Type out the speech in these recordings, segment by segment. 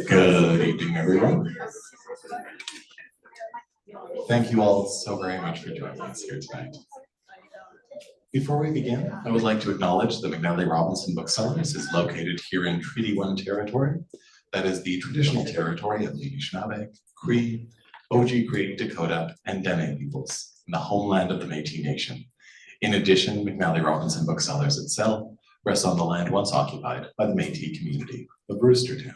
Good evening, everyone. Thank you all so very much for joining us here tonight. Before we begin, I would like to acknowledge that McNally Robinson Booksellers is located here in Treaty 1 territory. That is the traditional territory of the Anishinaabe, Cree, Oji-Cree, Dakota, and Dene peoples, in the homeland of the Métis Nation. In addition, McNally Robinson Booksellers itself rests on the land once occupied by the Métis community of Brewstertown.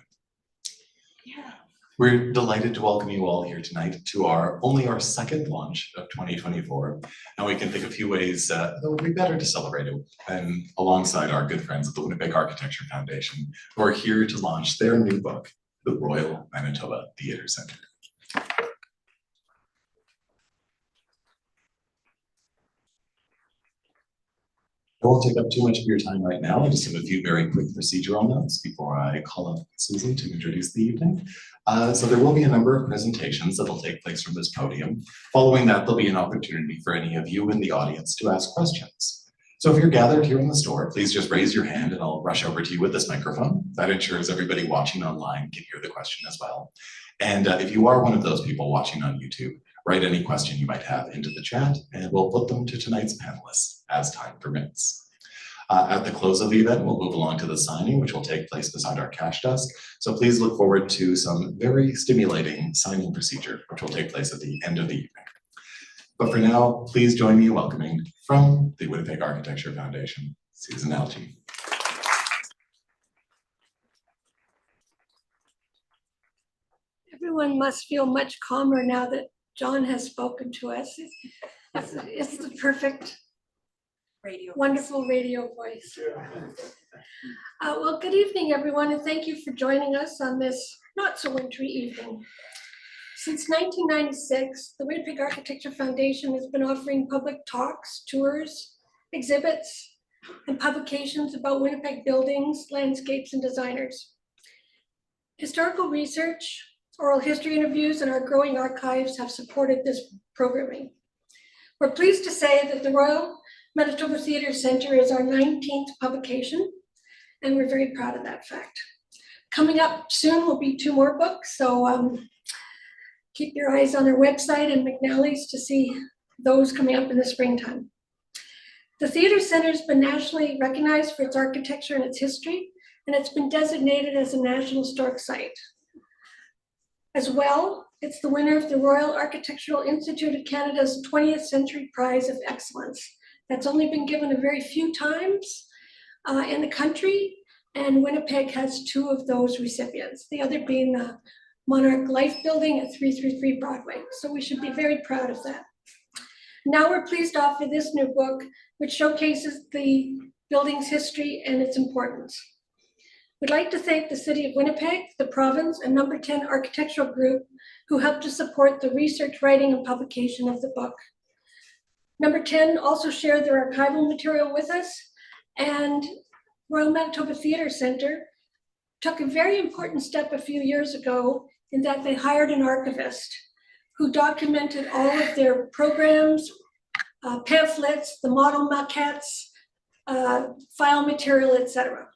We're delighted to welcome you all here tonight to only our second launch of 2024. And we can think of a few ways that would be better to celebrate it, and alongside our good friends at the Winnipeg Architecture Foundation, who are here to launch their new book, the Royal Manitoba Theatre Centre. I won't take up too much of your time right now. I just have a few very quick procedural notes before I call up Susan to introduce the evening. So there will be a number of presentations that will take place from this podium. Following that, there'll be an opportunity for any of you in the audience to ask questions. So if you're gathered here in the store, please just raise your hand and I'll rush over to you with this microphone. That ensures everybody watching online can hear the question as well. And if you are one of those people watching on YouTube, write any question you might have into the chat and we'll put them to tonight's panelists as time permits. At the close of the event, we'll move along to the signing, which will take place beside our cash desk. So please look forward to some very stimulating signing procedure, which will take place at the end of the evening. But for now, please join me in welcoming from the Winnipeg Architecture Foundation, Susan Algie. Everyone must feel much calmer now that John has spoken to us. It's the perfect, wonderful radio voice. Well, good evening, everyone, and thank you for joining us on this not so wintry evening. Since 1996, the Winnipeg Architecture Foundation has been offering public talks, tours, exhibits, and publications about Winnipeg buildings, landscapes, and designers. Historical research, oral history interviews, and our growing archives have supported this programming. We're pleased to say that the Royal Manitoba Theatre Centre is our 19th publication, and we're very proud of that fact. Coming up soon will be 2 more books, so keep your eyes on our website and McNally's to see those coming up in the springtime. The Theatre Centre has been nationally recognized for its architecture and its history, and it's been designated as a National Historic Site. As well, it's the winner of the Royal Architectural Institute of Canada's 20th Century Prize of Excellence. That's only been given a very few times in the country, and Winnipeg has 2 of those recipients, the other being the Monarch Life Building at 333 Broadway. So we should be very proud of that. Now we're pleased to offer this new book, which showcases the building's history and its importance. We'd like to thank the City of Winnipeg, the province, and Number 10 Architectural Group, who helped to support the research, writing, and publication of the book. Number 10 also shared their archival material with us, and Royal Manitoba Theatre Centre took a very important step a few years ago in that they hired an archivist who documented all of their programs, pamphlets, the model maquettes, file material, etc.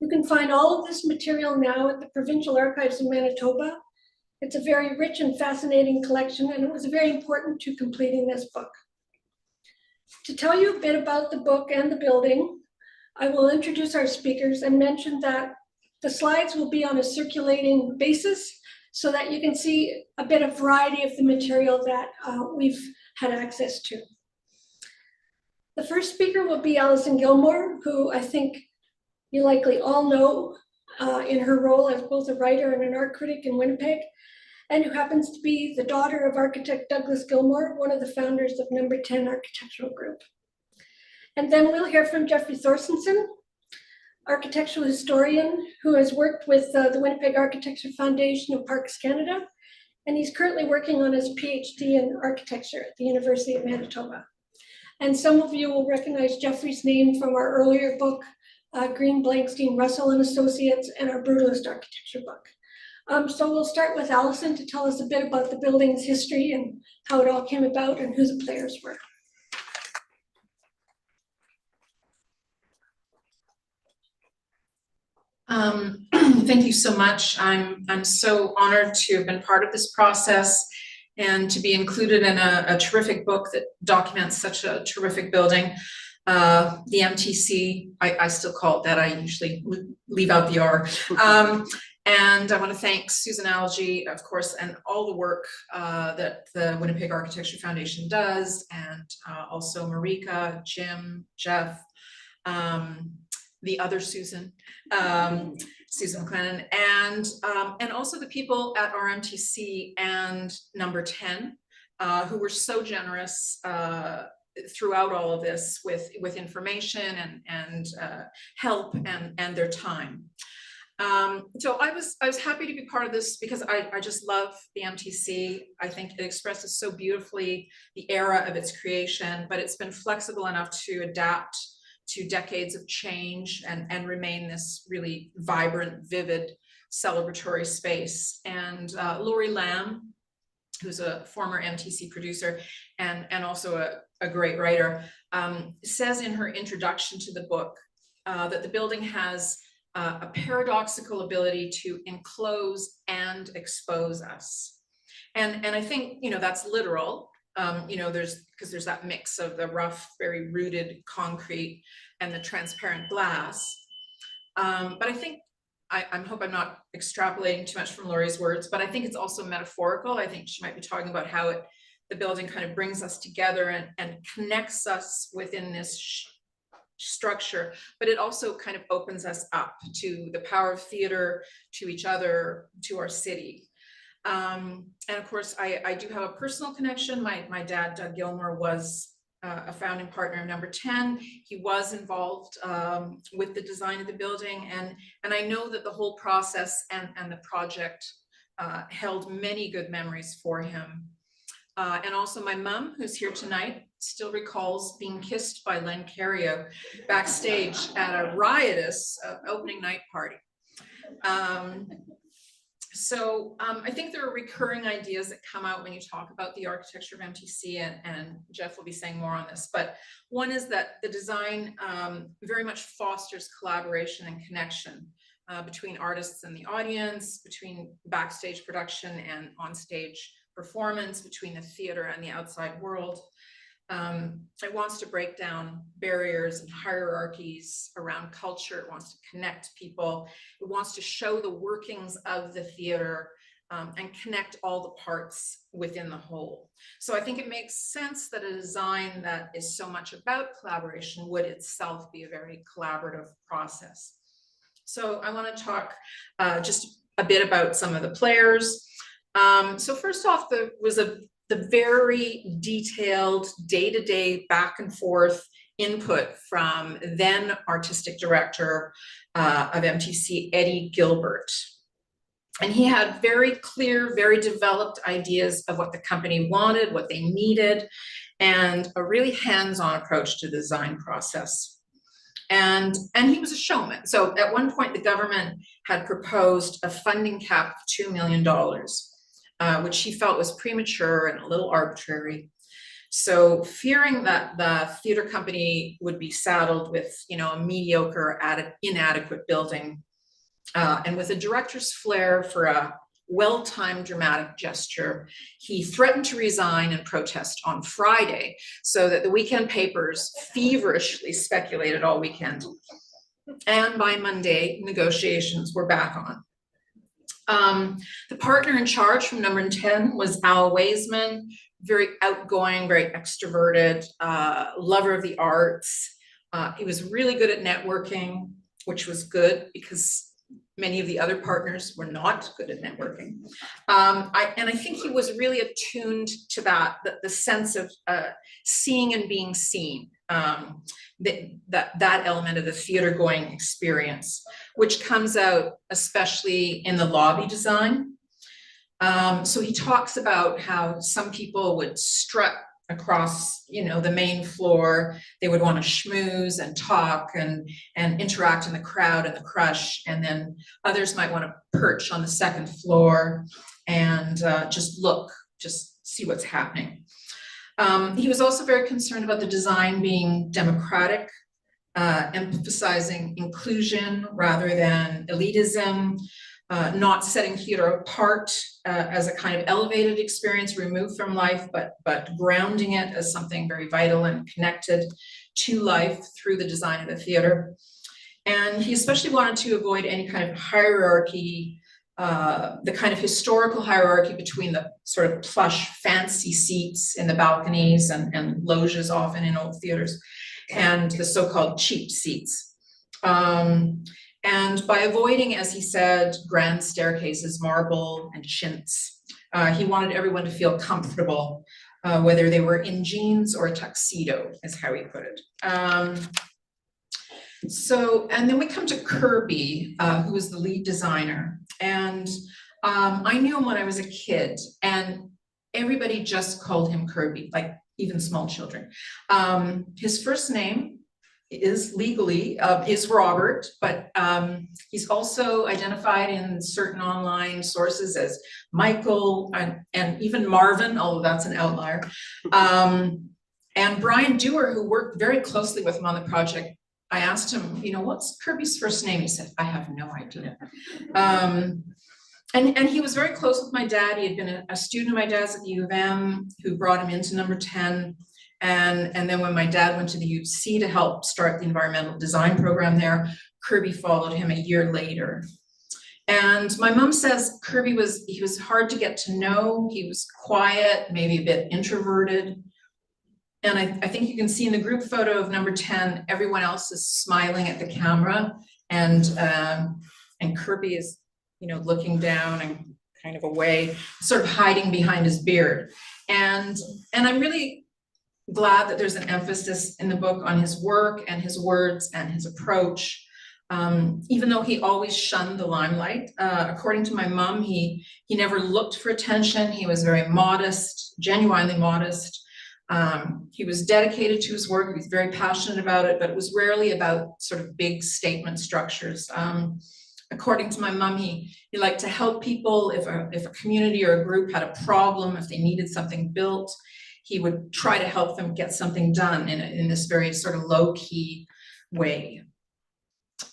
You can find all of this material now at the Provincial Archives in Manitoba. It's a very rich and fascinating collection, and it was very important to completing this book. To tell you a bit about the book and the building, I will introduce our speakers and mention that the slides will be on a circulating basis so that you can see a bit of variety of the material that we've had access to. The first speaker will be Alison Gillmor, who I think you likely all know in her role as both a writer and an art critic in Winnipeg, and who happens to be the daughter of architect Douglas Gillmor, one of the founders of Number 10 Architectural Group. And then we'll hear from Jeffrey Thorsteinson, architectural historian who has worked with the Winnipeg Architecture Foundation and Parks Canada, and he's currently working on his PhD in architecture at the University of Manitoba. And some of you will recognize Jeffrey's name from our earlier book, Green, Blankstein, Russell and Associates, and our Brutalist architecture book. So we'll start with Alison to tell us a bit about the building's history and how it all came about and who the players were. Thank you so much. I'm so honored to have been part of this process and to be included in a terrific book that documents such a terrific building. The MTC, I still call it that. I usually leave out the R. And I want to thank Susan Algie, of course, and all the work that the Winnipeg Architecture Foundation does, and also Marika, Jim, Jeff, the other Susan, Susan McLennan, and also the people at RMTC and Number 10, who were so generous throughout all of this with information and help and their time. So I was happy to be part of this because I just love the MTC. I think it expresses so beautifully the era of its creation, but it's been flexible enough to adapt to decades of change and remain this really vibrant, vivid, celebratory space. And Laurie Lam, who's a former MTC producer and also a great writer, says in her introduction to the book that the building has a paradoxical ability to enclose and expose us. And I think, that's literal. Because there's that mix of the rough, very rooted concrete and the transparent glass. But I think, I hope I'm not extrapolating too much from Laurie's words, but I think it's also metaphorical. I think she might be talking about how the building kind of brings us together and connects us within this structure, but it also kind of opens us up to the power of theater, to each other, to our city. And of course, I do have a personal connection. My dad, Doug Gillmor, was a founding partner of Number 10. He was involved with the design of the building, and I know that the whole process and the project held many good memories for him. And also my mom, who's here tonight, still recalls being kissed by Len Cario backstage at a riotous opening night party. So I think there are recurring ideas that come out when you talk about the architecture of MTC, and Jeff will be saying more on this, but one is that the design very much fosters collaboration and connection between artists and the audience, between backstage production and onstage performance, between the theater and the outside world. It wants to break down barriers and hierarchies around culture. It wants to connect people. It wants to show the workings of the theater and connect all the parts within the whole. So I think it makes sense that a design that is so much about collaboration would itself be a very collaborative process. So I want to talk just a bit about some of the players. So first off, there was the very detailed day-to-day back and forth input from then artistic director of MTC, Eddie Gilbert. And he had very clear, very developed ideas of what the company wanted, what they needed, and a really hands-on approach to the design process. And he was a showman. So at one point, the government had proposed a funding cap of $2 million. Which he felt was premature and a little arbitrary. So fearing that the theater company would be saddled with, a mediocre, inadequate building, and with a director's flair for a well-timed dramatic gesture, he threatened to resign and protest on Friday, so that the weekend papers feverishly speculated all weekend. And by Monday, negotiations were back on. The partner in charge from Number 10 was Al Weisman, very outgoing, very extroverted, lover of the arts. He was really good at networking, which was good because many of the other partners were not good at networking. I think he was really attuned to the sense of seeing and being seen, that element of the theater going experience, which comes out especially in the lobby design. So he talks about how some people would strut across, the main floor. They would want to schmooze and talk and interact in the crowd and the crush. And then others might want to perch on the second floor and just see what's happening. He was also very concerned about the design being democratic, emphasizing inclusion rather than elitism, not setting theater apart as a kind of elevated experience removed from life, but grounding it as something very vital and connected to life through the design of the theater. And he especially wanted to avoid any kind of hierarchy, the kind of historical hierarchy between the sort of plush fancy seats in the balconies and loges often in old theaters and the so-called cheap seats. And by avoiding, as he said, grand staircases, marble and chintz, he wanted everyone to feel comfortable, whether they were in jeans or a tuxedo, is how he put it. And then we come to Kirby, who was the lead designer. And I knew him when I was a kid, and everybody just called him Kirby, like even small children. His first name is legally is Robert, but he's also identified in certain online sources as Michael and even Marvin, although that's an outlier. And Brian Dewar, who worked very closely with him on the project, I asked him, what's Kirby's first name? He said, I have no idea. And he was very close with my dad. He had been a student of my dad's at the U of M, who brought him into number 10. And then when my dad went to the U of C to help start the environmental design program there, Kirby followed him a year later. And my mom says he was hard to get to know. He was quiet, maybe a bit introverted. And I think you can see in the group photo of number 10, everyone else is smiling at the camera, and Kirby is, looking down and kind of away, sort of hiding behind his beard. And I'm really glad that there's an emphasis in the book on his work and his words and his approach. Even though he always shunned the limelight, according to my mom, he never looked for attention. He was very modest, genuinely modest. He was dedicated to his work. He was very passionate about it, but it was rarely about sort of big statement structures. According to my mom, he liked to help people. If a community or a group had a problem, if they needed something built, he would try to help them get something done in this very sort of low-key way.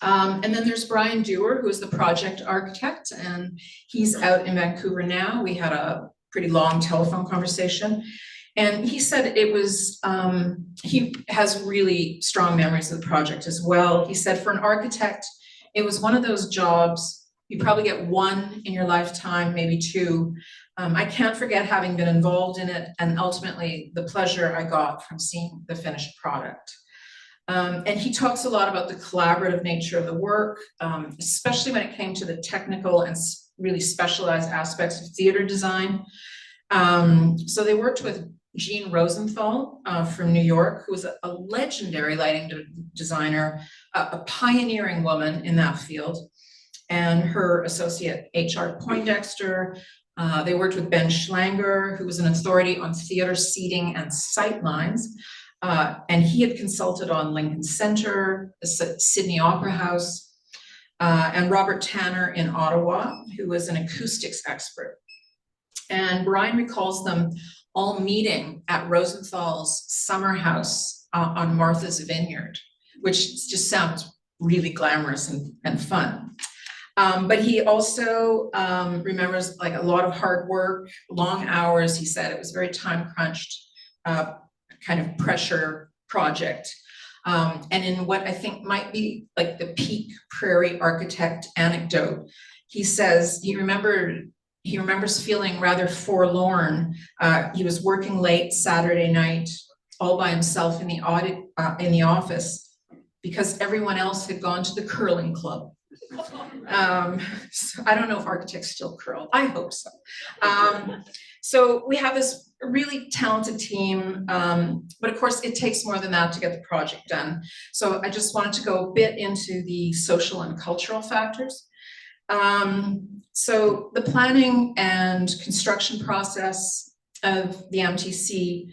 And then there's Brian Dewar, who is the project architect, and he's out in Vancouver now. We had a pretty long telephone conversation. And he said it was, he has really strong memories of the project as well. He said for an architect, it was one of those jobs, you probably get one in your lifetime, maybe two. I can't forget having been involved in it and ultimately the pleasure I got from seeing the finished product. And he talks a lot about the collaborative nature of the work, especially when it came to the technical and really specialized aspects of theater design. So they worked with Jean Rosenthal from New York, who was a legendary lighting designer, a pioneering woman in that field, and her associate H.R. Poindexter. They worked with Ben Schlanger, who was an authority on theater seating and sight lines, and he had consulted on Lincoln Center, the Sydney Opera House, and Robert Tanner in Ottawa, who was an acoustics expert. And Brian recalls them all meeting at Rosenthal's summer house on Martha's Vineyard, which just sounds really glamorous and fun. But he also remembers like a lot of hard work, long hours. He said it was very time crunched, kind of pressure project. And in what I think might be like the peak prairie architect anecdote, he says he remembers feeling rather forlorn. He was working late Saturday night, all by himself in the office, because everyone else had gone to the curling club. So I don't know if architects still curl. I hope so. So we have this really talented team, but of course it takes more than that to get the project done. So I just wanted to go a bit into the social and cultural factors. So the planning and construction process of the MTC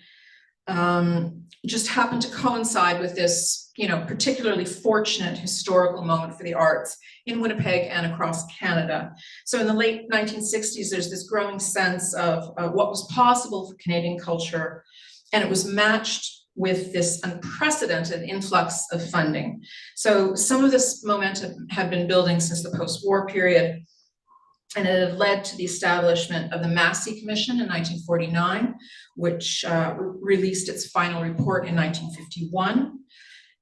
just happened to coincide with this, particularly fortunate historical moment for the arts in Winnipeg and across Canada. So in the late 1960s, there's this growing sense of what was possible for Canadian culture, and it was matched with this unprecedented influx of funding. So some of this momentum had been building since the post-war period, and it had led to the establishment of the Massey Commission in 1949, which released its final report in 1951.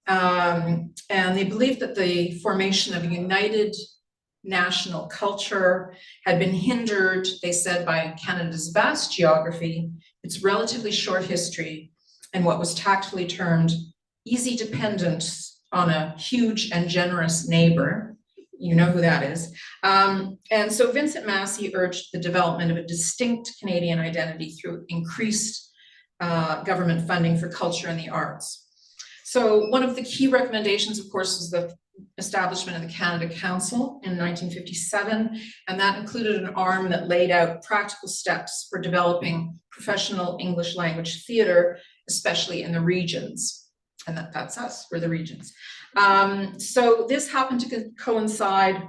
And they believed that the formation of a united national culture had been hindered, they said, by Canada's vast geography, its relatively short history, and what was tactfully termed easy dependence on a huge and generous neighbor. You know who that is. And so Vincent Massey urged the development of a distinct Canadian identity through increased government funding for culture and the arts. So one of the key recommendations, of course, was the establishment of the Canada Council in 1957, and that included an arm that laid out practical steps for developing professional English language theatre, especially in the regions. And that's us, we're the regions. So this happened to coincide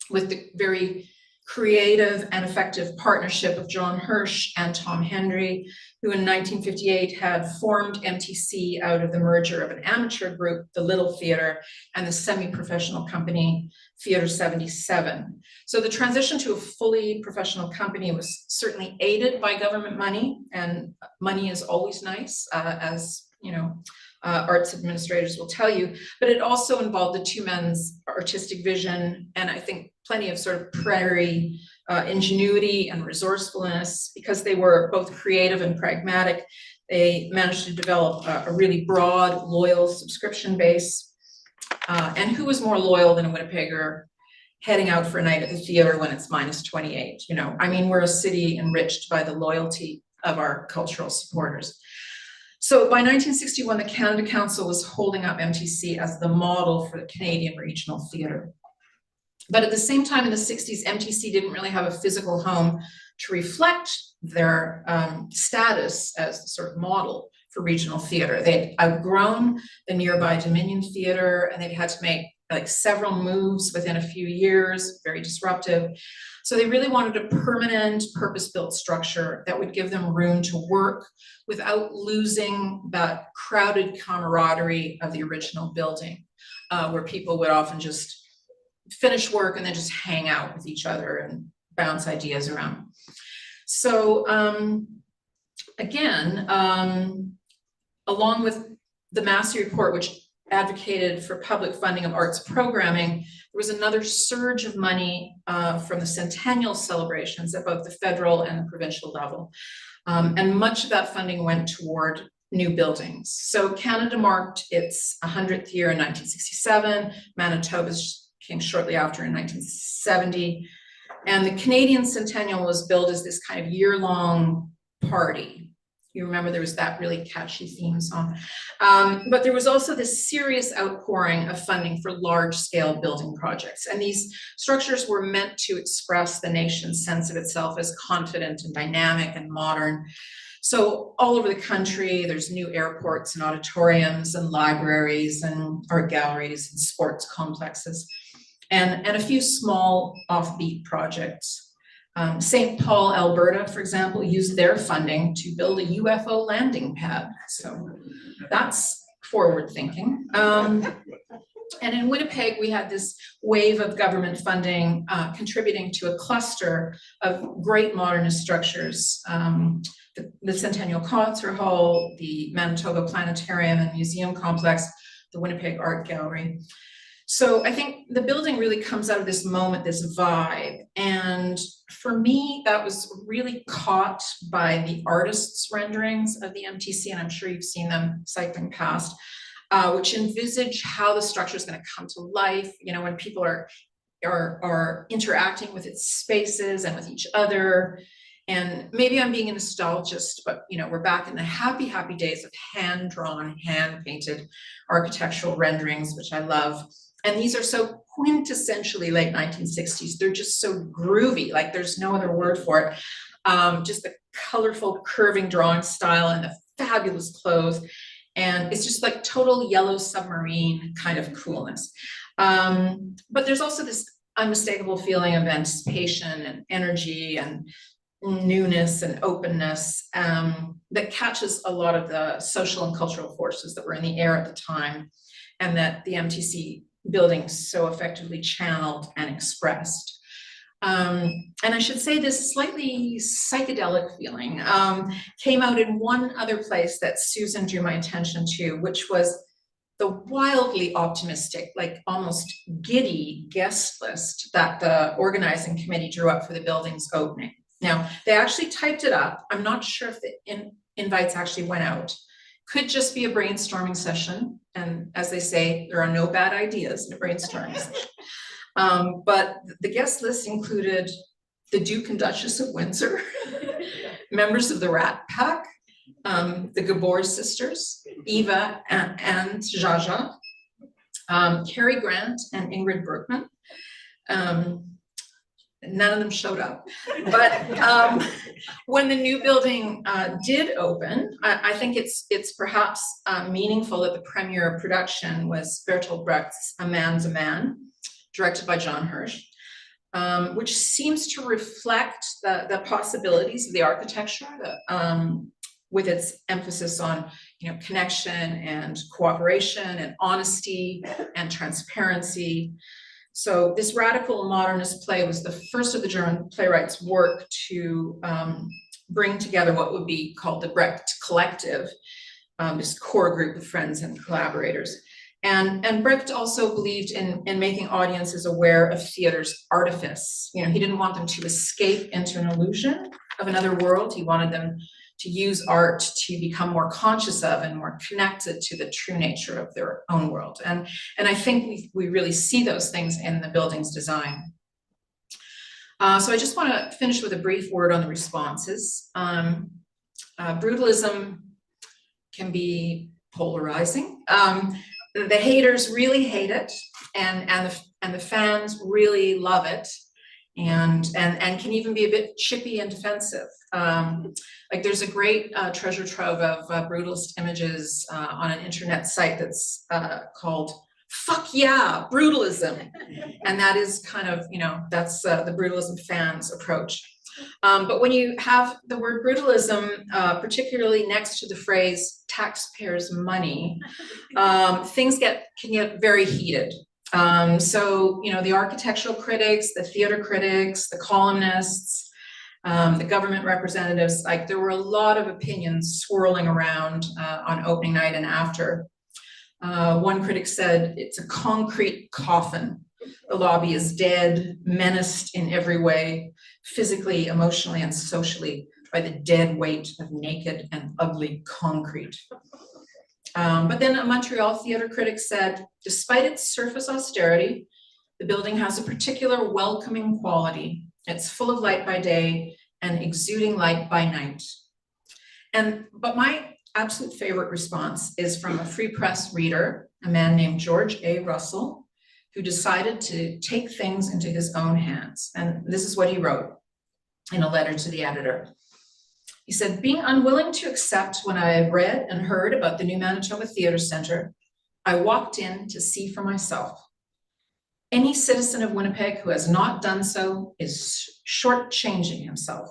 with the very creative and effective partnership of John Hirsch and Tom Hendry, who in 1958 had formed MTC out of the merger of an amateur group, the Little Theatre, and the semi-professional company Theatre 77. So the transition to a fully professional company was certainly aided by government money, and money is always nice, as arts administrators will tell you, but it also involved the two men's artistic vision, and I think plenty of sort of prairie ingenuity and resourcefulness. Because they were both creative and pragmatic, they managed to develop a really broad, loyal subscription base. And who was more loyal than a Winnipegger heading out for a night at the theater when it's minus 28? I mean, we're a city enriched by the loyalty of our cultural supporters. So by 1961, the Canada Council was holding up MTC as the model for the Canadian regional theatre. But at the same time in the 60s, MTC didn't really have a physical home to reflect their status as the sort of model for regional theatre. They'd outgrown the nearby Dominion Theatre, and they'd had to make like several moves within a few years, very disruptive. So they really wanted a permanent, purpose-built structure that would give them room to work without losing that crowded camaraderie of the original building, where people would often just finish work and then just hang out with each other and bounce ideas around. So again, along with the Massey Report, which advocated for public funding of arts programming, there was another surge of money from the centennial celebrations at both the federal and the provincial level. And much of that funding went toward new buildings. So Canada marked its 100th year in 1967, Manitoba's came shortly after in 1970. And the Canadian Centennial was billed as this kind of year-long party. You remember there was that really catchy theme song. But there was also this serious outpouring of funding for large-scale building projects. And these structures were meant to express the nation's sense of itself as confident and dynamic and modern. So all over the country, there's new airports and auditoriums and libraries and art galleries and sports complexes, and a few small offbeat projects. St. Paul, Alberta, for example, used their funding to build a UFO landing pad. So that's forward thinking. And in Winnipeg, we had this wave of government funding contributing to a cluster of great modernist structures. The Centennial Concert Hall, the Manitoba Planetarium and Museum Complex, the Winnipeg Art Gallery. So I think the building really comes out of this moment, this vibe. And for me, that was really caught by the artists' renderings of the MTC, and I'm sure you've seen them cycling past, which envisage how the structure is going to come to life, when people are interacting with its spaces and with each other. And maybe I'm being a nostalgist, but we're back in the happy, happy days of hand-drawn, hand-painted architectural renderings, which I love. And these are so quintessentially late 1960s. They're just so groovy, like there's no other word for it. Just the colorful curving drawing style and the fabulous clothes. And it's just like total yellow submarine kind of coolness. But there's also this unmistakable feeling of anticipation and energy and newness and openness that catches a lot of the social and cultural forces that were in the air at the time, and that the MTC building so effectively channeled and expressed. And I should say this slightly psychedelic feeling came out in one other place that Susan drew my attention to, which was the wildly optimistic, like almost giddy guest list that the organizing committee drew up for the building's opening. Now, they actually typed it up. I'm not sure if the invites actually went out. Could just be a brainstorming session. And as they say, there are no bad ideas in a brainstorming session. But the guest list included the Duke and Duchess of Windsor, members of the Rat Pack, the Gabor sisters, Eva and Jaja, Cary Grant and Ingrid Bergman. None of them showed up. But when the new building did open, I think it's perhaps meaningful that the premiere production was Bertolt Brecht's A Man's a Man, directed by John Hirsch, which seems to reflect the possibilities of the architecture with its emphasis on, connection and cooperation and honesty and transparency. So this radical modernist play was the first of the German playwrights' work to bring together what would be called the Brecht Collective, this core group of friends and collaborators. And Brecht also believed in making audiences aware of theater's artifice. He didn't want them to escape into an illusion of another world. He wanted them to use art to become more conscious of and more connected to the true nature of their own world. And I think we really see those things in the building's design. So I just want to finish with a brief word on the responses. Brutalism can be polarizing. The haters really hate it, and the fans really love it, and can even be a bit chippy and defensive. Like there's a great treasure trove of brutalist images on an internet site that's called "Fuck Yeah, Brutalism," and that is kind of that's the brutalism fans' approach. But when you have the word brutalism, particularly next to the phrase taxpayers' money, things can get very heated. So, the architectural critics, the theater critics, the columnists, the government representatives, like there were a lot of opinions swirling around on opening night and after. One critic said, "It's a concrete coffin. The lobby is dead, menaced in every way, physically, emotionally, and socially by the dead weight of naked and ugly concrete." But then a Montreal theater critic said, "Despite its surface austerity, the building has a particular welcoming quality. It's full of light by day and exuding light by night." But my absolute favorite response is from a Free Press reader, a man named George A. Russell, who decided to take things into his own hands. And this is what he wrote in a letter to the editor. He said, "Being unwilling to accept when I had read and heard about the new Manitoba Theatre Centre, I walked in to see for myself. Any citizen of Winnipeg who has not done so is shortchanging himself.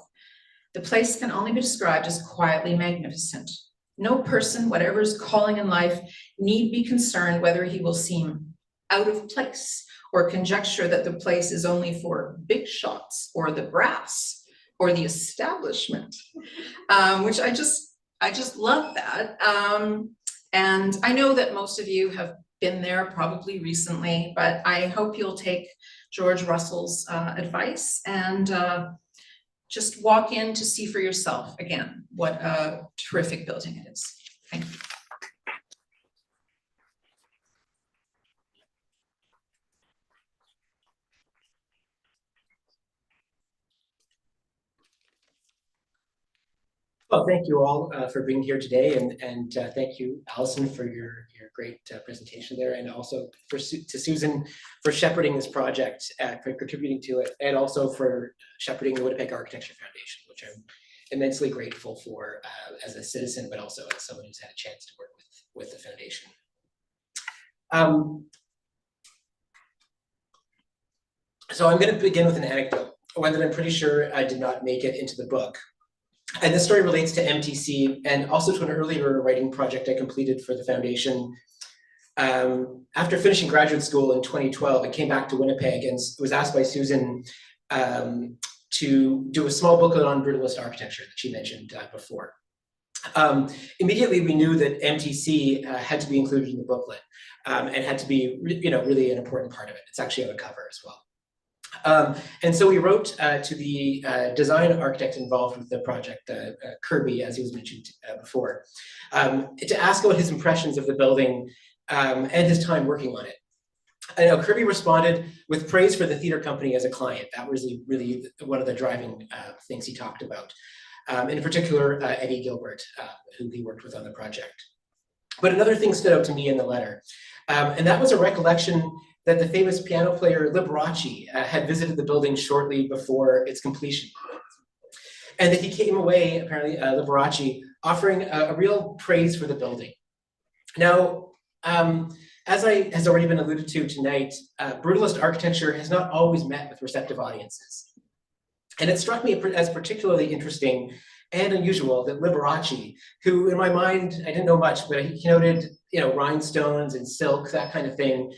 The place can only be described as quietly magnificent. No person, whatever his calling in life, need be concerned whether he will seem out of place or conjecture that the place is only for big shots or the brass or the establishment," which I just love that. And I know that most of you have been there probably recently, but I hope you'll take George Russell's advice and just walk in to see for yourself again what a terrific building it is. Thank you. Well, thank you all for being here today, and thank you, Alison, for your great presentation there, and also to Susan for shepherding this project, for contributing to it, and also for shepherding the Winnipeg Architecture Foundation, which I'm immensely grateful for as a citizen, but also as someone who's had a chance to work with the foundation. So I'm going to begin with an anecdote, one that I'm pretty sure I did not make it into the book. And this story relates to MTC and also to an earlier writing project I completed for the foundation. After finishing graduate school in 2012, I came back to Winnipeg and was asked by Susan to do a small booklet on brutalist architecture that she mentioned before. Immediately, we knew that MTC had to be included in the booklet and had to be, really an important part of it. It's actually on the cover as well. And so we wrote to the design architect involved with the project, Kirby, as he was mentioned before, to ask about his impressions of the building and his time working on it. I know Kirby responded with praise for the theater company as a client. That was really one of the driving things he talked about. In particular, Eddie Gilbert, who he worked with on the project. But another thing stood out to me in the letter, and that was a recollection that the famous piano player Liberace had visited the building shortly before its completion. And that he came away, apparently, Liberace, offering a real praise for the building. Now, as has already been alluded to tonight, brutalist architecture has not always met with receptive audiences. And it struck me as particularly interesting and unusual that Liberace, who in my mind, I didn't know much, but he noted, rhinestones and silk, that kind of thing,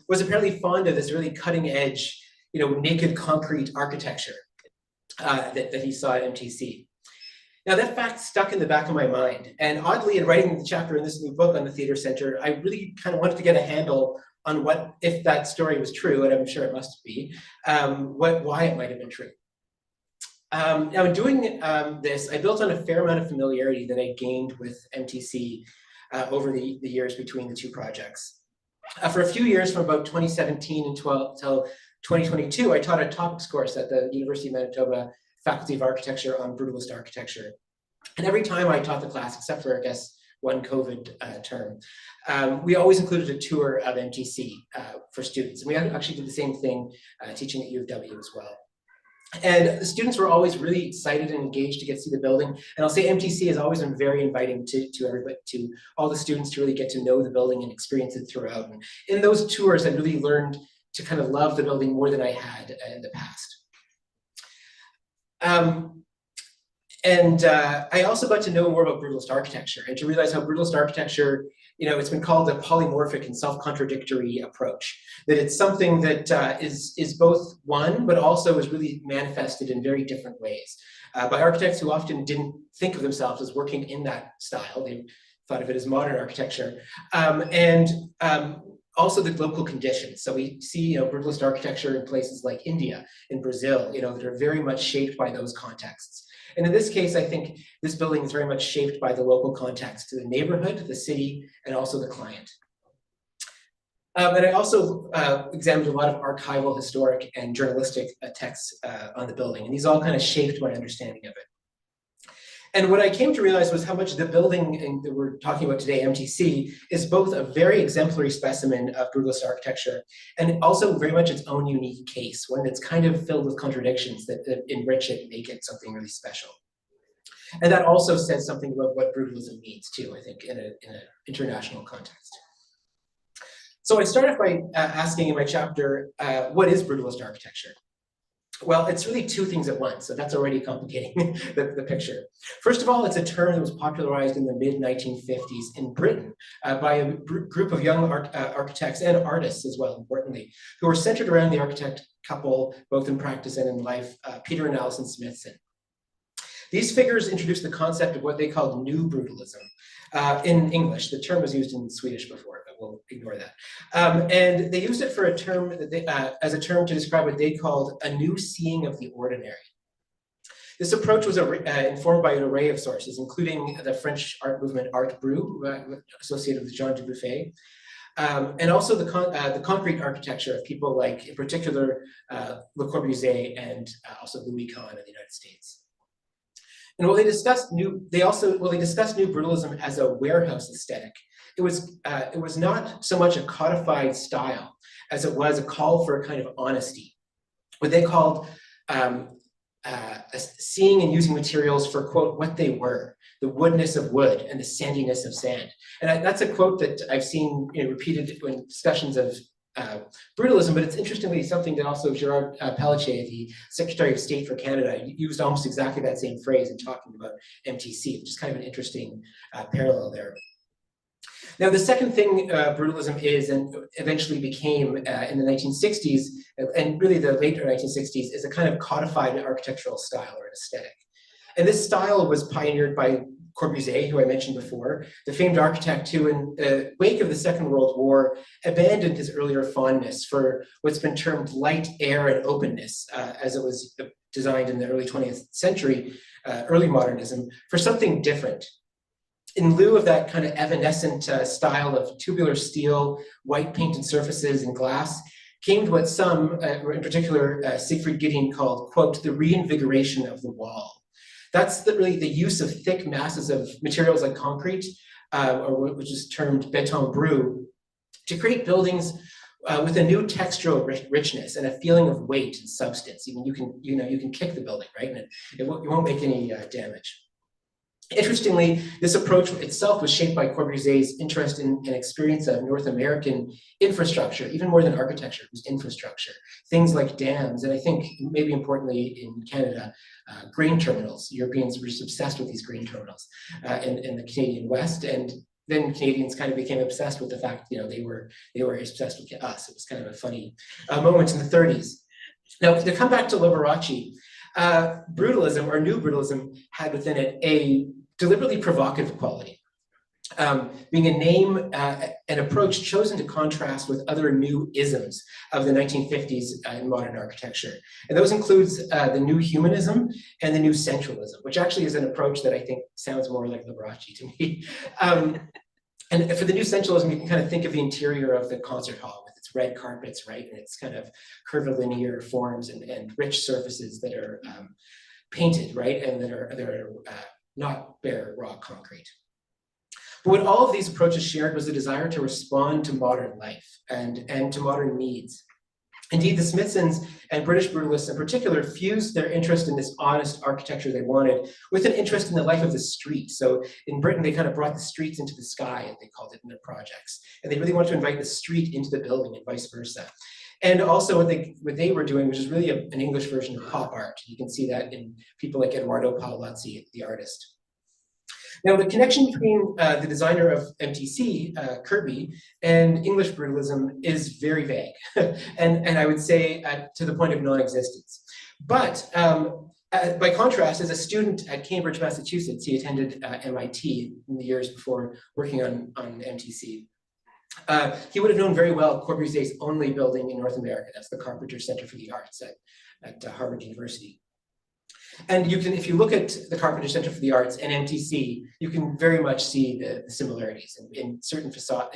was apparently fond of this really cutting edge, naked concrete architecture that he saw at MTC. Now that fact stuck in the back of my mind. And oddly, in writing the chapter in this new book on the Theatre Centre, I really kind of wanted to get a handle on what, if that story was true, and I'm sure it must be, why it might have been true. Now in doing this, I built on a fair amount of familiarity that I gained with MTC over the years between the two projects. For a few years, from about 2017 until 2022, I taught a topics course at the University of Manitoba Faculty of Architecture on brutalist architecture. And every time I taught the class, except for, I guess, one COVID term, we always included a tour of MTC for students. And we actually did the same thing teaching at U of W as well. And the students were always really excited and engaged to get to see the building. And I'll say MTC has always been very inviting to everybody, to all the students, to really get to know the building and experience it throughout. And in those tours, I really learned to kind of love the building more than I had in the past. I also got to know more about brutalist architecture and to realize how brutalist architecture, it's been called a polymorphic and self-contradictory approach. That it's something that is both one, but also is really manifested in very different ways by architects who often didn't think of themselves as working in that style. They thought of it as modern architecture. Also the local conditions. So we see brutalist architecture in places like India, in Brazil, that are very much shaped by those contexts. And in this case, I think this building is very much shaped by the local context, to the neighborhood, the city, and also the client. And I also examined a lot of archival, historic, and journalistic texts on the building. And these all kind of shaped my understanding of it. And what I came to realize was how much the building that we're talking about today, MTC, is both a very exemplary specimen of brutalist architecture and also very much its own unique case, one that's kind of filled with contradictions that enrich it and make it something really special. And that also says something about what brutalism means too, I think, in an international context. So I start off by asking in my chapter, what is brutalist architecture? Well, it's really two things at once, so that's already complicating the picture. First of all, it's a term that was popularized in the mid-1950s in Britain by a group of young architects and artists as well, importantly, who were centered around the architect couple, both in practice and in life, Peter and Alison Smithson. These figures introduced the concept of what they called new brutalism. In English, the term was used in Swedish before, but we'll ignore that. And they used it for a term that they, as a term to describe what they called a new seeing of the ordinary. This approach was informed by an array of sources, including the French art movement Art Brut, associated with Jean Dubuffet, and also the concrete architecture of people like, in particular, Le Corbusier and also Louis Kahn in the United States. And while they discussed new brutalism as a warehouse aesthetic, it was not so much a codified style as it was a call for a kind of honesty. What they called seeing and using materials for, quote, what they were, the woodness of wood and the sandiness of sand. And that's a quote that I've seen repeated in discussions of brutalism, but it's interestingly something that also Gerard Pelletier, the Secretary of State for Canada, used almost exactly that same phrase in talking about MTC, which is kind of an interesting parallel there. Now, the second thing brutalism is, and eventually became in the 1960s, and really the later 1960s, is a kind of codified architectural style or an aesthetic. And this style was pioneered by Corbusier, who I mentioned before, the famed architect who, in the wake of the Second World War, abandoned his earlier fondness for what's been termed light, air, and openness, as it was designed in the early 20th century, early modernism, for something different. In lieu of that kind of evanescent style of tubular steel, white painted surfaces, and glass, came to what some, in particular Siegfried Gidding, called, quote, the reinvigoration of the wall. That's really the use of thick masses of materials like concrete, or which is termed béton brut, to create buildings with a new textural richness and a feeling of weight and substance. Even you can kick the building, right, and it won't make any damage. Interestingly, this approach itself was shaped by Corbusier's interest in and experience of North American infrastructure, even more than architecture, it was infrastructure. Things like dams, and I think maybe importantly in Canada, grain terminals. Europeans were just obsessed with these grain terminals in the Canadian West, and then Canadians kind of became obsessed with the fact, they were obsessed with us. It was kind of a funny moment in the 30s. Now, to come back to Liberace, brutalism, or new brutalism, had within it a deliberately provocative quality, being a name, an approach chosen to contrast with other new isms of the 1950s in modern architecture. And those includes the new humanism and the new centralism, which actually is an approach that I think sounds more like Liberace to me. And for the new centralism, you can kind of think of the interior of the concert hall with its red carpets, right? And its kind of curvilinear forms and rich surfaces that are painted, right? And that are not bare raw concrete. But what all of these approaches shared was a desire to respond to modern life and to modern needs. Indeed, the Smithsons and British Brutalists in particular fused their interest in this honest architecture they wanted with an interest in the life of the street. So in Britain, they kind of brought the streets into the sky, as they called it in their projects. And they really wanted to invite the street into the building and vice versa. And also what they were doing, which is really an English version of pop art. You can see that in people like Eduardo Paolozzi, the artist. Now, the connection between the designer of MTC, Kirby, and English brutalism is very vague, and I would say to the point of non-existence. But by contrast, as a student at Cambridge, Massachusetts, he attended MIT in the years before working on MTC. He would have known very well Corbusier's only building in North America. That's the Carpenter Center for the Arts at Harvard University. And you can, if you look at the Carpenter Center for the Arts and MTC, you can very much see the similarities, and in certain facade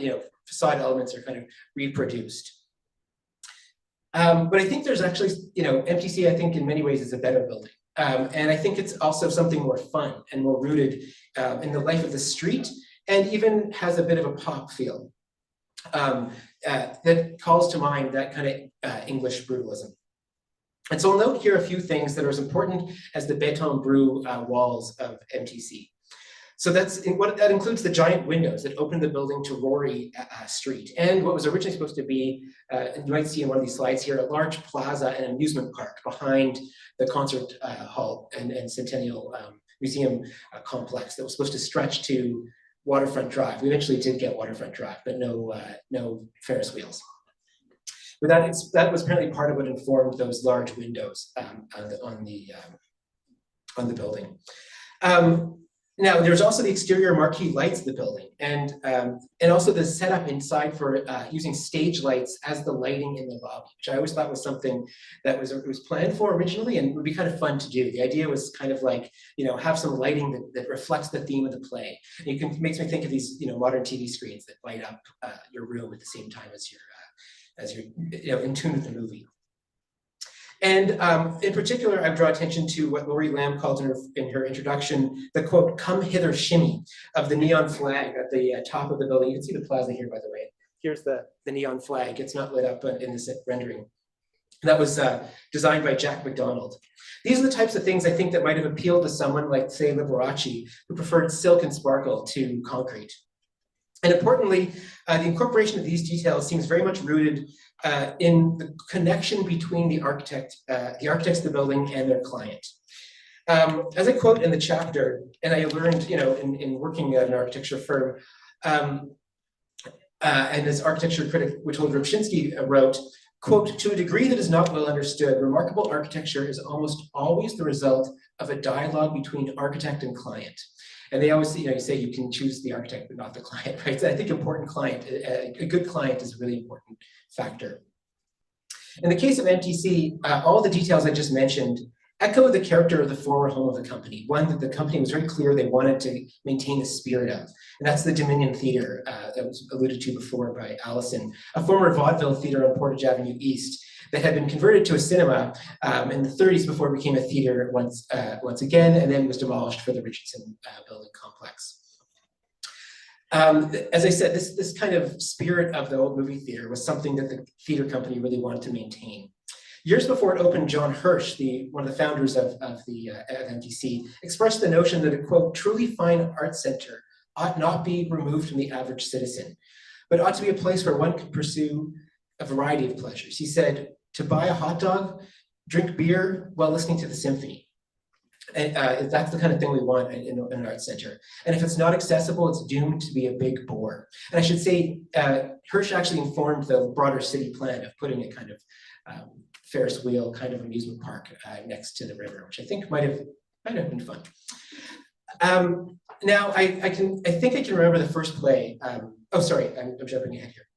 elements are kind of reproduced. But I think there's actually, MTC, I think in many ways is a better building. And I think it's also something more fun and more rooted in the life of the street, and even has a bit of a pop feel that calls to mind that kind of English brutalism. And so I'll note here a few things that are as important as the béton brut walls of MTC. So that includes the giant windows that open the building to Rory Street, and what was originally supposed to be, you might see in one of these slides here, a large plaza and amusement park behind the concert hall and Centennial Museum complex that was supposed to stretch to Waterfront Drive. We eventually did get Waterfront Drive, but no Ferris wheels. But that was apparently part of what informed those large windows on the building. Now, there's also the exterior marquee lights of the building, and also the setup inside for using stage lights as the lighting in the lobby, which I always thought was something that was planned for originally and would be kind of fun to do. The idea was kind of like, have some lighting that reflects the theme of the play. And makes me think of these, modern TV screens that light up your room at the same time as you're in tune with the movie. And in particular, I draw attention to what Laurie Lam called in her introduction, the quote, "come hither shimmy" of the neon flag at the top of the building. You can see the plaza here, by the way. Here's the neon flag. It's not lit up in this rendering. That was designed by Jack MacDonald. These are the types of things I think that might have appealed to someone like, say, Liberace, who preferred silk and sparkle to concrete. And importantly, the incorporation of these details seems very much rooted in the connection between the architects of the building and their client. As I quote in the chapter, and I learned, in working at an architecture firm, and as architecture critic Witold Rybczynski wrote, quote, "To a degree that is not well understood, remarkable architecture is almost always the result of a dialogue between architect and client." And they always, you say you can choose the architect, but not the client, right? So I think a good client is a really important factor. In the case of MTC, all the details I just mentioned echo the character of the former home of the company, one that the company was very clear they wanted to maintain the spirit of. And that's the Dominion Theatre that was alluded to before by Alison, a former vaudeville theatre on Portage Avenue East that had been converted to a cinema in the 30s before it became a theatre once again, and then was demolished for the Richardson building complex. As I said, this kind of spirit of the old movie theatre was something that the theatre company really wanted to maintain. Years before it opened, John Hirsch, one of the founders of MTC, expressed the notion that a, quote, truly fine art center ought not be removed from the average citizen, but ought to be a place where one can pursue a variety of pleasures. He said, to buy a hot dog, drink beer while listening to the symphony. And that's the kind of thing we want in an art center. And if it's not accessible, it's doomed to be a big bore. And I should say, Hirsch actually informed the broader city plan of putting a kind of Ferris wheel kind of amusement park next to the river, which I think might have been fun. Now I think I can remember the first play. Oh, sorry, I'm jumping ahead here.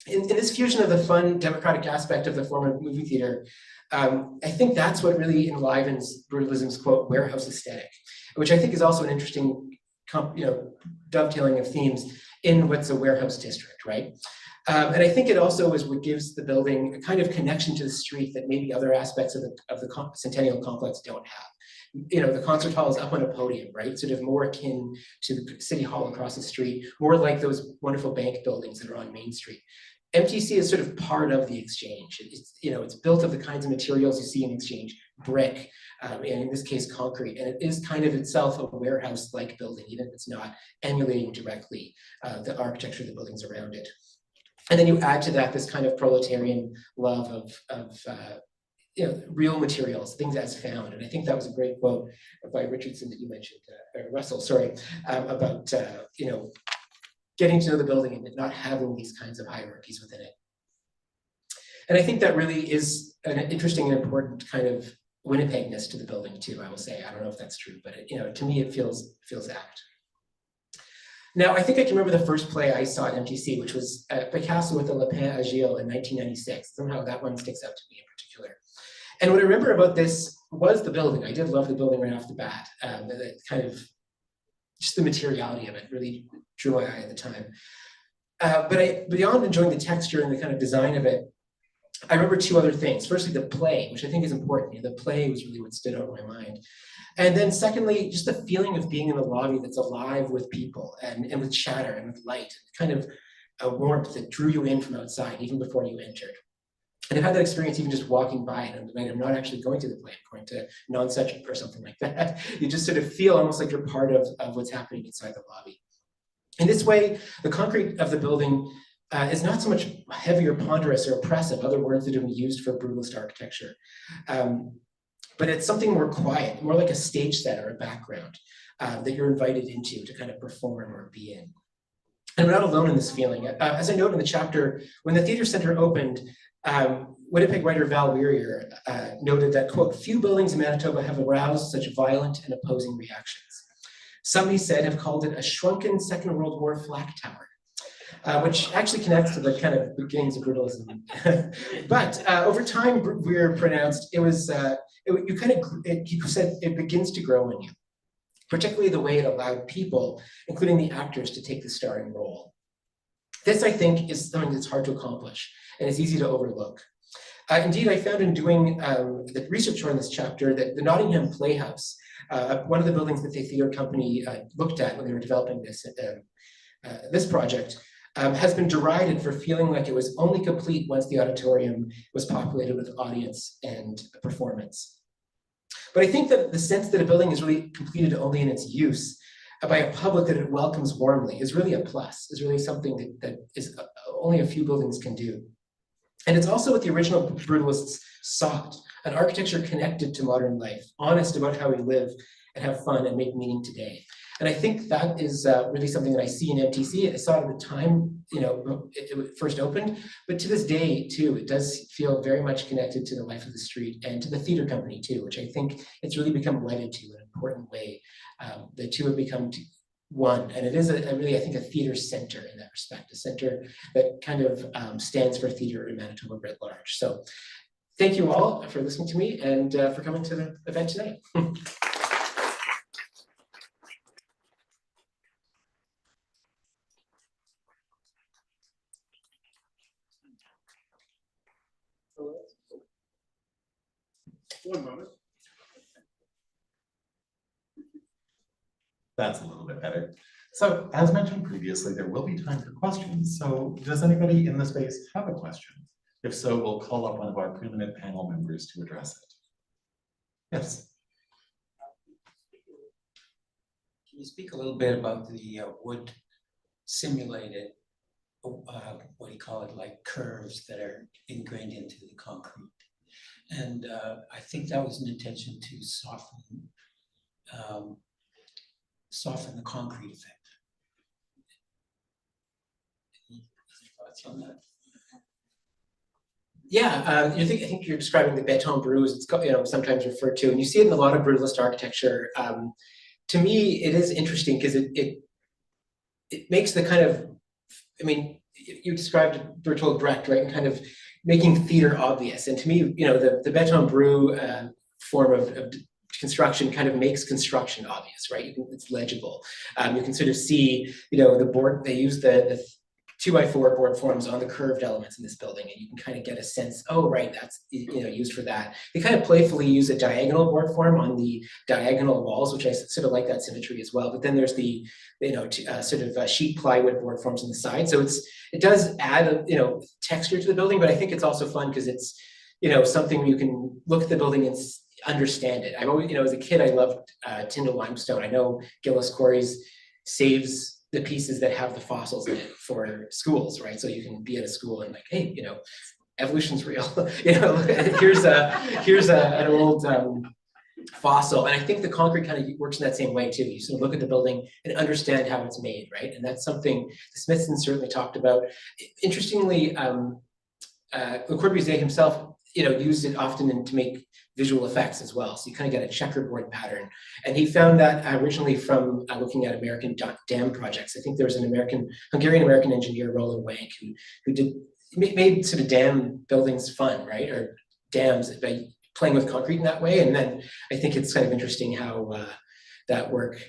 In this fusion of the fun democratic aspect of the former movie theater, I think that's what really enlivens Brutalism's, quote, warehouse aesthetic, which I think is also an interesting, dovetailing of themes in what's a warehouse district, right? And I think it also is what gives the building a kind of connection to the street that maybe other aspects of the Centennial complex don't have. The concert hall is up on a podium, right? Sort of more akin to the city hall across the street, more like those wonderful bank buildings that are on Main Street. MTC is sort of part of the exchange. It's built of the kinds of materials you see in exchange, brick, and in this case, concrete. And it is kind of itself a warehouse-like building, even if it's not emulating directly the architecture of the buildings around it. And then you add to that this kind of proletarian love of real materials, things as found. And I think that was a great quote by Richardson that you mentioned, Russell, sorry, about getting to know the building and not having these kinds of hierarchies within it. And I think that really is an interesting and important kind of Winnipegness to the building too, I will say. I don't know if that's true, but to me it feels apt. Now, I think I can remember the first play I saw at MTC, which was Picasso with the Lapin Agile in 1996. Somehow that one sticks out to me in particular. And what I remember about this was the building. I did love the building right off the bat. The kind of, just the materiality of it really drew my eye at the time. But beyond enjoying the texture and the kind of design of it, I remember two other things. Firstly, the play, which I think is important. The play was really what stood out in my mind. And then secondly, just the feeling of being in a lobby that's alive with people and with chatter and with light, kind of a warmth that drew you in from outside, even before you entered. And I've had that experience even just walking by it, and I'm not actually going to the play, I'm going to non-such or something like that. You just sort of feel almost like you're part of what's happening inside the lobby. In this way, the concrete of the building is not so much heavy or ponderous or oppressive, other words that have been used for brutalist architecture. But it's something more quiet, more like a stage set or a background that you're invited into to kind of perform or be in. And we're not alone in this feeling. As I note in the chapter, when the theatre centre opened, Winnipeg writer Val Weirier noted that, quote, few buildings in Manitoba have aroused such violent and opposing reactions. Some, he said, have called it a shrunken Second World War flak tower, which actually connects to the kind of beginnings of brutalism. But over time, Weir pronounced he said it begins to grow in you, particularly the way it allowed people, including the actors, to take the starring role. This, I think, is something that's hard to accomplish and it's easy to overlook. Indeed, I found in doing the research on this chapter that the Nottingham Playhouse, one of the buildings that the theatre company looked at when they were developing this project, has been derided for feeling like it was only complete once the auditorium was populated with audience and performance. But I think that the sense that a building is really completed only in its use by a public that it welcomes warmly is really a plus, is really something that is only a few buildings can do. And it's also what the original Brutalists sought, an architecture connected to modern life, honest about how we live and have fun and make meaning today. And I think that is really something that I see in MTC. I saw it at the time, it first opened, but to this day too, it does feel very much connected to the life of the street and to the theater company too, which I think it's really become wedded to in an important way. The two have become one, and it is really, I think, a theater center in that respect, a center that kind of stands for theater in Manitoba writ large. So thank you all for listening to me and for coming to the event tonight. One moment. That's a little bit better. So as mentioned previously, there will be time for questions. So does anybody in the space have a question? If so, we'll call up one of our preeminent panel members to address it. Yes. Can you speak a little bit about the wood simulated, what do you call it, like curves that are ingrained into the concrete? And I think that was an intention to soften the concrete effect. Any thoughts on that? Yeah, I think you're describing the béton brut, it's sometimes referred to, and you see it in a lot of brutalist architecture. To me, it is interesting because it makes the kind of, I mean, you described Bertolt Brecht, right, and kind of making theater obvious. And to me, the béton brut form of construction kind of makes construction obvious, right? It's legible. You can sort of see, the board, they use the 2x4 board forms on the curved elements in this building, and you can kind of get a sense, oh, right, that's used for that. They kind of playfully use a diagonal board form on the diagonal walls, which I sort of like that symmetry as well. But then there's the sort of sheet plywood board forms on the side. So it does add texture to the building, but I think it's also fun because it's something where you can look at the building and understand it. I've always, as a kid, I loved Tyndall limestone. I know Gillis Quarries saves the pieces that have the fossils in it for schools, right? So you can be at a school and like, hey, evolution's real. Here's an old fossil. And I think the concrete kind of works in that same way too. You sort of look at the building and understand how it's made, right? And that's something the Smithsons certainly talked about. Interestingly, Le Corbusier himself, used it often to make visual effects as well. So you kind of get a checkerboard pattern. And he found that originally from looking at American dam projects. I think there was an Hungarian-American engineer, Roland Wank, who made sort of dam buildings fun, right? Or dams by playing with concrete in that way. And then I think it's kind of interesting how that work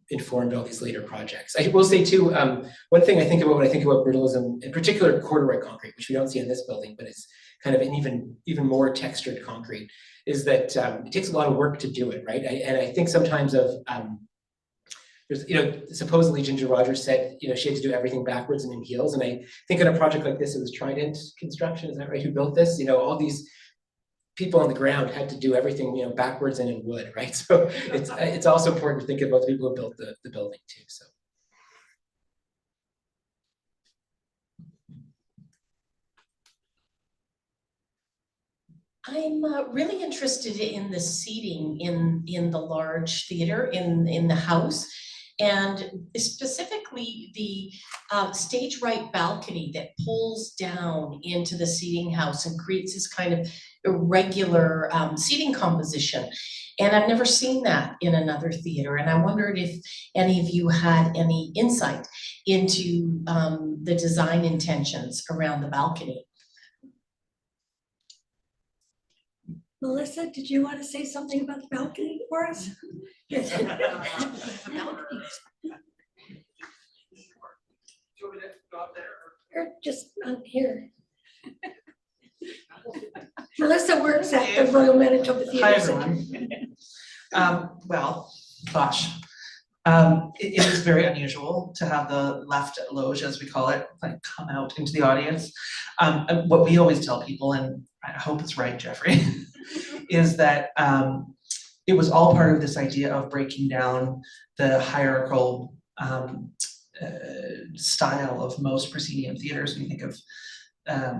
informed all these later projects. I will say too, one thing I think about when I think about brutalism, in particular corduroy concrete, which we don't see in this building, but it's kind of an even more textured concrete, is that it takes a lot of work to do it, right? And I think sometimes there's, supposedly Ginger Rogers said, she had to do everything backwards and in heels. And I think on a project like this, it was Trident Construction, is that right, who built this? All these people on the ground had to do everything, backwards and in wood, right? So it's also important to think about the people who built the building too, so. I'm really interested in the seating in the large theater, in the house, and specifically the stage right balcony that pulls down into the seating house and creates this kind of irregular seating composition. And I've never seen that in another theater, and I wondered if any of you had any insight into the design intentions around the balcony. Melissa, did you want to say something about the balcony for us? Or just on here. Melissa works at the Royal Manitoba Theatre Centre. Well, gosh. it is very unusual to have the left loge, as we call it, like come out into the audience. And what we always tell people, and I hope it's right, Jeffrey, is that it was all part of this idea of breaking down the hierarchical style of most proscenium theaters. When you think of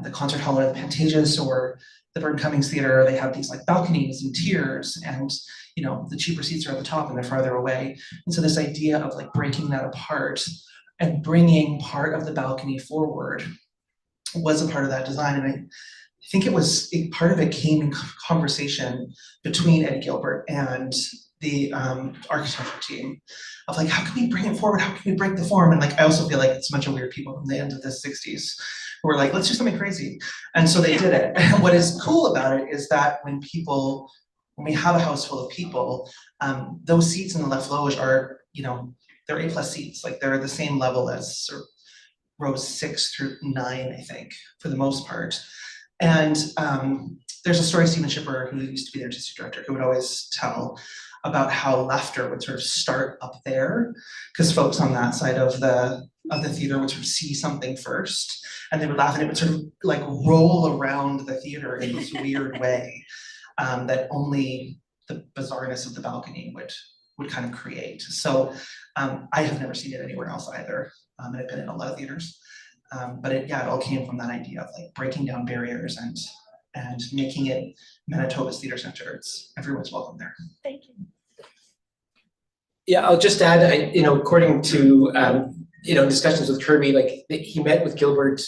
the concert hall or the Pantages or the Burton Cummings Theatre, they have these like balconies and tiers, and you know, the cheaper seats are at the top and they're farther away. And so this idea of like breaking that apart and bringing part of the balcony forward was a part of that design. And I think it was, part of it came in conversation between Ed Gilbert and the architecture team of like, how can we bring it forward? How can we break the form? And like, I also feel like it's a bunch of weird people from the end of the 60s who were like, let's do something crazy. And so they did it. And what is cool about it is that when we have a house full of people, those seats in the left loge are, you know, they're A+ seats. Like they're the same level as sort of rows 6 through 9, I think, for the most part. And there's a story, Stephen Shipper, who used to be the artistic director, who would always tell about how laughter would sort of start up there, because folks on that side of the theater would sort of see something first, and they would laugh, and it would sort of like roll around the theater in this weird way that only the bizarreness of the balcony would kind of create. So I have never seen it anywhere else either, and I've been in a lot of theaters, but it all came from that idea of like breaking down barriers and making it Manitoba's theater center. Everyone's welcome there. Thank you. Yeah, I'll just add, according to, discussions with Kirby, like he met with Gilbert,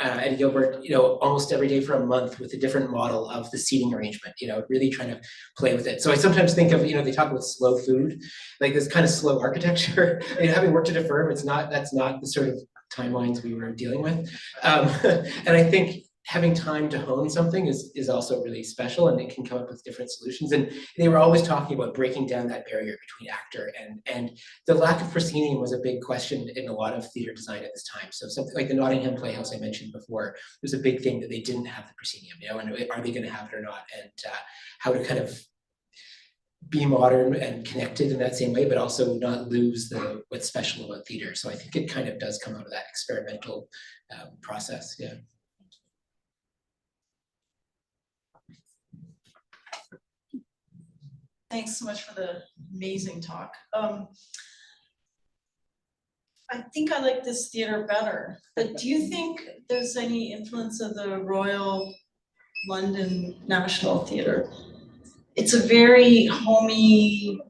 Eddie Gilbert, almost every day for a month with a different model of the seating arrangement, really trying to play with it. So I sometimes think of, they talk about slow food, like this kind of slow architecture. Having worked at a firm, that's not the sort of timelines we were dealing with. And I think having time to hone something is also really special, and it can come up with different solutions. And they were always talking about breaking down that barrier between actor and the lack of proscenium was a big question in a lot of theater design at this time. So something like the Nottingham Playhouse I mentioned before, was a big thing that they didn't have the proscenium, and are they going to have it or not? And how to kind of be modern and connected in that same way, but also not lose what's special about theater. So I think it kind of does come out of that experimental process. Yeah. Thanks so much for the amazing talk. I think I like this theater better, but do you think there's any influence of the Royal London National Theatre? It's a very homey,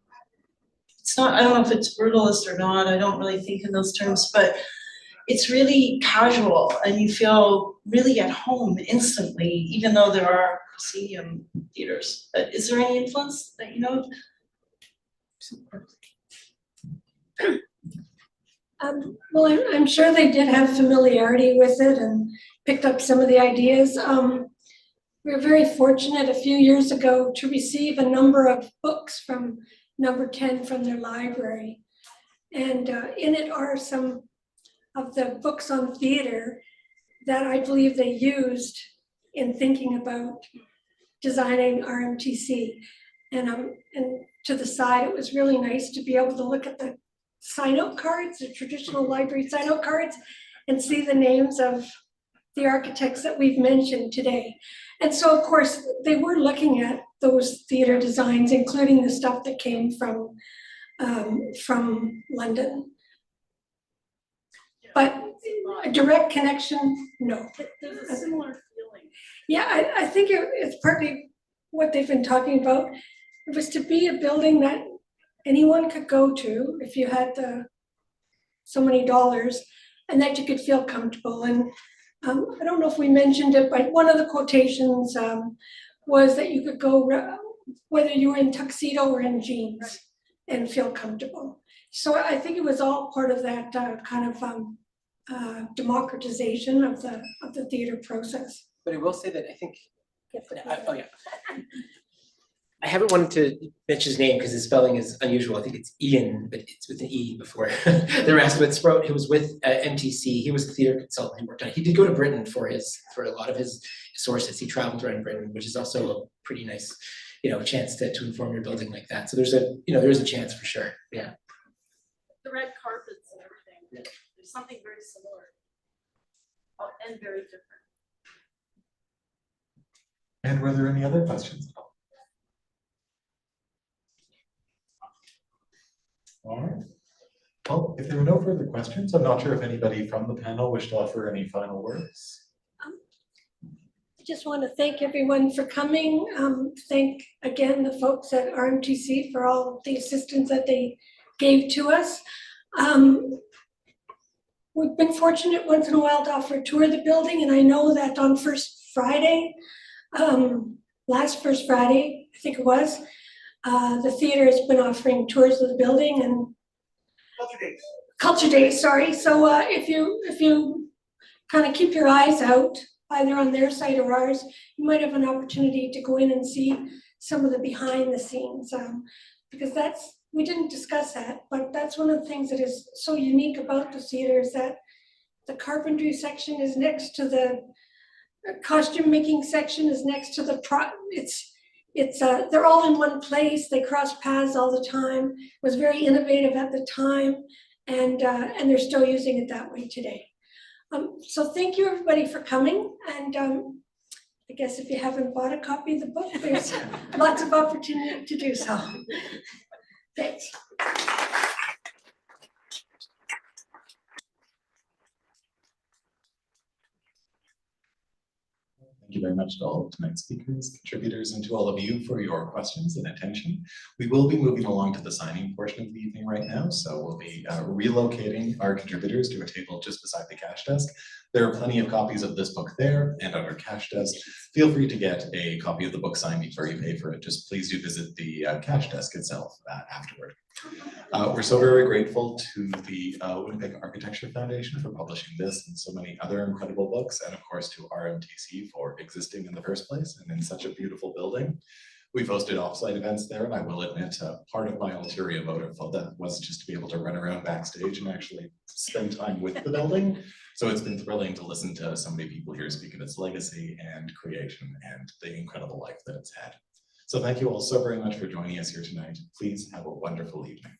it's not, I don't know if it's brutalist or not, I don't really think in those terms, but it's really casual and you feel really at home instantly, even though there are proscenium theaters. But is there any influence that you know? Well, I'm sure they did have familiarity with it and picked up some of the ideas. We were very fortunate a few years ago to receive a number of books from Number 10 from their library. And in it are some of the books on theater that I believe they used in thinking about designing RMTC. And to the side, it was really nice to be able to look at the sign-out cards, the traditional library sign-out cards, and see the names of the architects that we've mentioned today. And so, of course, they were looking at those theater designs, including the stuff that came from London. But a direct connection, no. There's a similar feeling. Yeah, I think it's partly what they've been talking about. It was to be a building that anyone could go to if you had so many dollars, and that you could feel comfortable. And I don't know if we mentioned it, but one of the quotations was that you could go whether you were in tuxedo or in jeans and feel comfortable. So I think it was all part of that kind of democratization of the theater process. But I will say that I think, I haven't wanted to mention his name because his spelling is unusual. I think it's Ian, but it's with an E before the rest. But Sprout, who was with MTC, he was a theater consultant who worked on it. He did go to Britain for a lot of his sources. He traveled around Britain, which is also a pretty nice, chance to inform your building like that. So there's a chance for sure. Yeah. The red carpets and everything, there's something very similar. And very different. And were there any other questions? All right. Well, if there are no further questions, I'm not sure if anybody from the panel wished to offer any final words. I just want to thank everyone for coming. Thank again the folks at RMTC for all the assistance that they gave to us. We've been fortunate once in a while to offer a tour of the building, and I know that on First Friday, last First Friday, I think it was, the theater has been offering tours of the building and Culture Days, sorry. So if you kind of keep your eyes out, either on their site or ours, you might have an opportunity to go in and see some of the behind the scenes, because we didn't discuss that, but that's one of the things that is so unique about the theater is that the carpentry section is next to the costume making section is next to the they're all in one place. They cross paths all the time. It was very innovative at the time, and they're still using it that way today. So thank you everybody for coming, and I guess if you haven't bought a copy of the book, there's lots of opportunity to do so. Thanks. Thank you very much to all of tonight's speakers, contributors, and to all of you for your questions and attention. We will be moving along to the signing portion of the evening right now, so we'll be relocating our contributors to a table just beside the cash desk. There are plenty of copies of this book there and on our cash desk. Feel free to get a copy of the book signed before you pay for it. Just please do visit the cash desk itself afterward. We're so very grateful to the Winnipeg Architecture Foundation for publishing this and so many other incredible books, and of course to RMTC for existing in the first place and in such a beautiful building. We've hosted offsite events there, and I will admit part of my ulterior motive for that was just to be able to run around backstage and actually spend time with the building. So it's been thrilling to listen to so many people here speak of its legacy and creation and the incredible life that it's had. So thank you all so very much for joining us here tonight. Please have a wonderful evening.